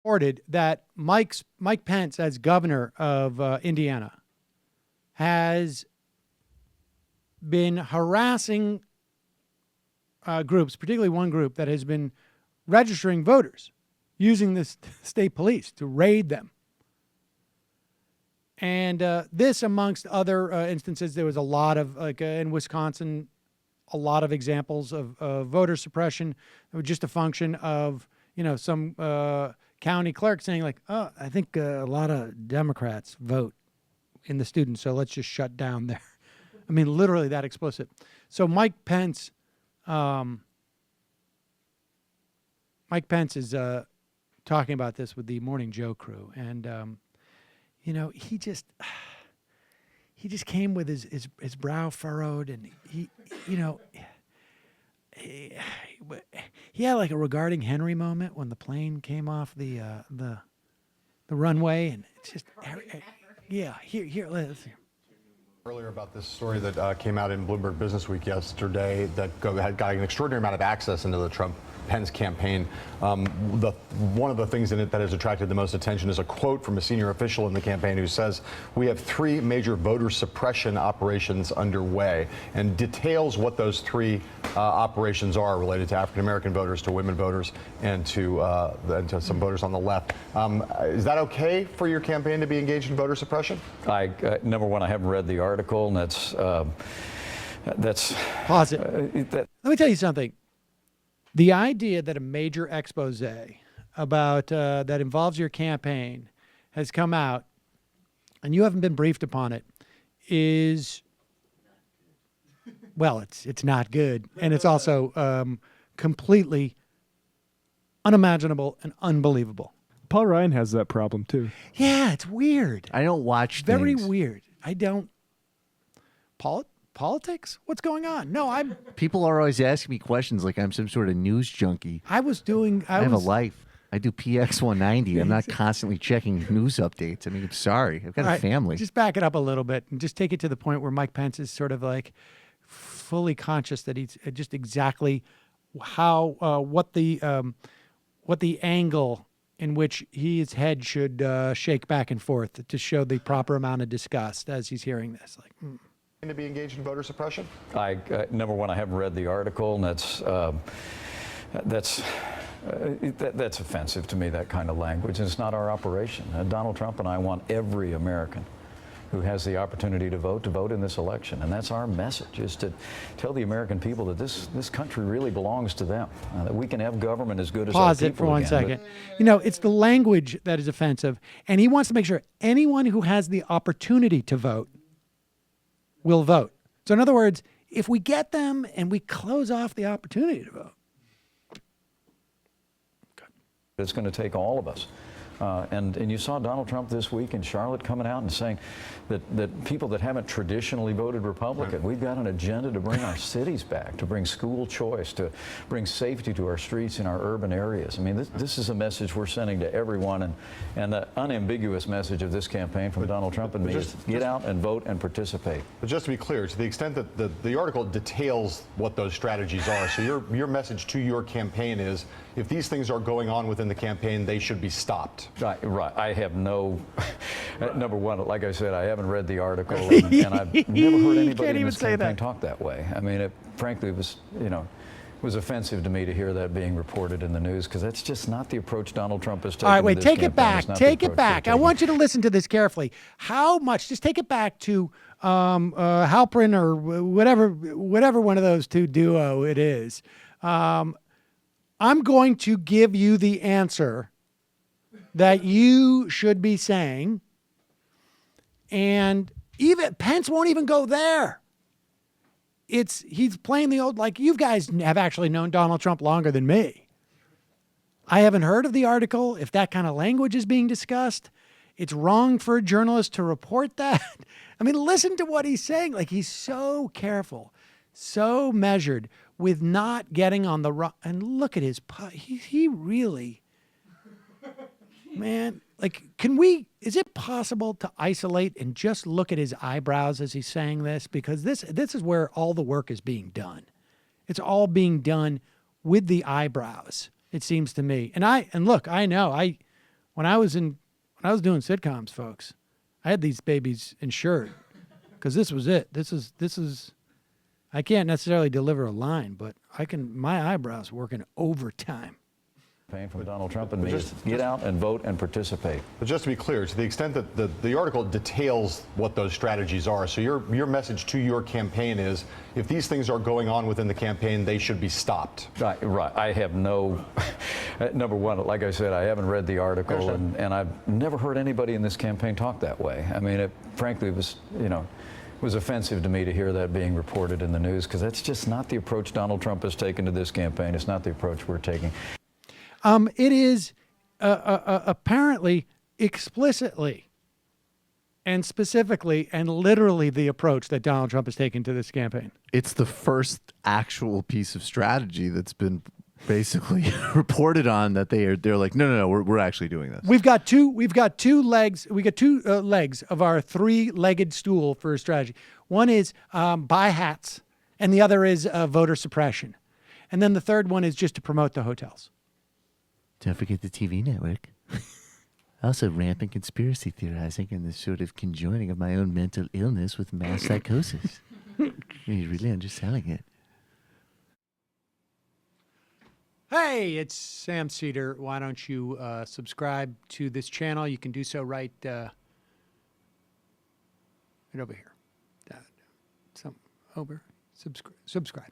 reported that Mike Pence, as governor of Indiana, has been harassing groups, particularly one group that has been registering voters using the state police to raid them. And this, amongst other instances, there was a lot of, like in Wisconsin, a lot of examples of voter suppression that were just a function of, some county clerk saying like, oh, I think a lot of Democrats vote in the students, so let's just shut down there. I mean, literally that explicit. So Mike Pence is talking about this with the Morning Joe crew, and he just came with his brow furrowed, and he had like a regarding Henry moment when the plane came off the runway, and it's just here let's see. Earlier about this story that came out in Bloomberg Businessweek yesterday that had got an extraordinary amount of access into the Trump-Pence campaign. One of the things in it that has attracted the most attention is a quote from a senior official in the campaign who says, "We have 3 major voter suppression operations underway," and details what those 3 operations are related to African-American voters, to women voters, and to some voters on the left. Is that okay for your campaign to be engaged in voter suppression? Number one, I haven't read the article, and that's pause it. Let me tell you something. The idea that a major expose about that involves your campaign has come out and you haven't been briefed upon it is, well, it's not good, and it's also completely unimaginable and unbelievable. Paul Ryan has that problem too. Yeah, it's weird. I don't watch Very things. weird. I don't. Politics? What's going on? No, People are always asking me questions like I'm some sort of news junkie. I have a life. I do PX 190. I'm not constantly checking news updates. I mean, I'm sorry. I've got a family. Just back it up a little bit and just take it to the point where Mike Pence is sort of like fully conscious that he's just exactly what the angle in which his head should shake back and forth to show the proper amount of disgust as he's hearing this. Like, To be engaged in voter suppression? Number one, I haven't read the article, and that's offensive to me, that kind of language. It's not our operation. Donald Trump and I want every American who has the opportunity to vote in this election. And that's our message, is to tell the American people that this country really belongs to them, that we can have government as good as our people. Pause it for one second. It's the language that is offensive, and he wants to make sure anyone who has the opportunity to vote will vote. So in other words, if we get them and we close off the opportunity to vote. It's going to take all of us. And you saw Donald Trump this week in Charlotte coming out and saying that people that haven't traditionally voted Republican, we've got an agenda to bring our cities back, to bring school choice, to bring safety to our streets in our urban areas. I mean, this is a message we're sending to everyone, and the unambiguous message of this campaign from Donald Trump and me is get out and vote and participate. But just to be clear, to the extent that the article details what those strategies are, so your message to your campaign is, if these things are going on within the campaign, they should be stopped. Right. I have no, number one, like I said, I haven't read the article, and I've never heard anybody in this campaign talk that way. I mean, frankly, it was offensive to me to hear that being reported in the news, because that's just not the approach Donald Trump has taken. All right, wait, take it campaign. back. Take it back. I want you to listen to this carefully. How much, just take it back to Halperin or whatever one of those two duo it is. I'm going to give you the answer that you should be saying, and even Pence won't even go there. He's playing the old, like, you guys have actually known Donald Trump longer than me. I haven't heard of the article. If that kind of language is being discussed, it's wrong for a journalist to report that. I mean, listen to what he's saying. Like, he's so careful, so measured with not getting on the wrong. And look at his, he really, man, like, is it possible to isolate and just look at his eyebrows as he's saying this? Because this is where all the work is being done. It's all being done with the eyebrows, it seems to me. And look, I know, when I was doing sitcoms, folks, I had these babies insured because this was it. This is. I can't necessarily deliver a line, but I can. My eyebrows working overtime. From Donald Trump and me is get out and vote and participate. But just to be clear, to the extent that the article details what those strategies are, so your message to your campaign is, if these things are going on within the campaign, they should be stopped. Right. I have no, number one, like I said, I haven't read the article, and I've never heard anybody in this campaign talk that way. I mean, frankly, it was, it was offensive to me to hear that being reported in the news, because that's just not the approach Donald Trump has taken to this campaign. It's not the approach we're taking. It is apparently explicitly and specifically and literally the approach that Donald Trump has taken to this campaign. It's the first actual piece of strategy that's been basically reported on that they're like, no, we're actually doing this. We've got two legs. We got two legs of our three-legged stool for a strategy. One is buy hats, and the other is voter suppression, and then the third one is just to promote the hotels. Don't forget the TV network. Also, rampant conspiracy theorizing and the sort of conjoining of my own mental illness with mass psychosis. You're really underselling it. Hey, it's Sam Seder. Why don't you subscribe to this channel? You can do so right over here. Subscribe.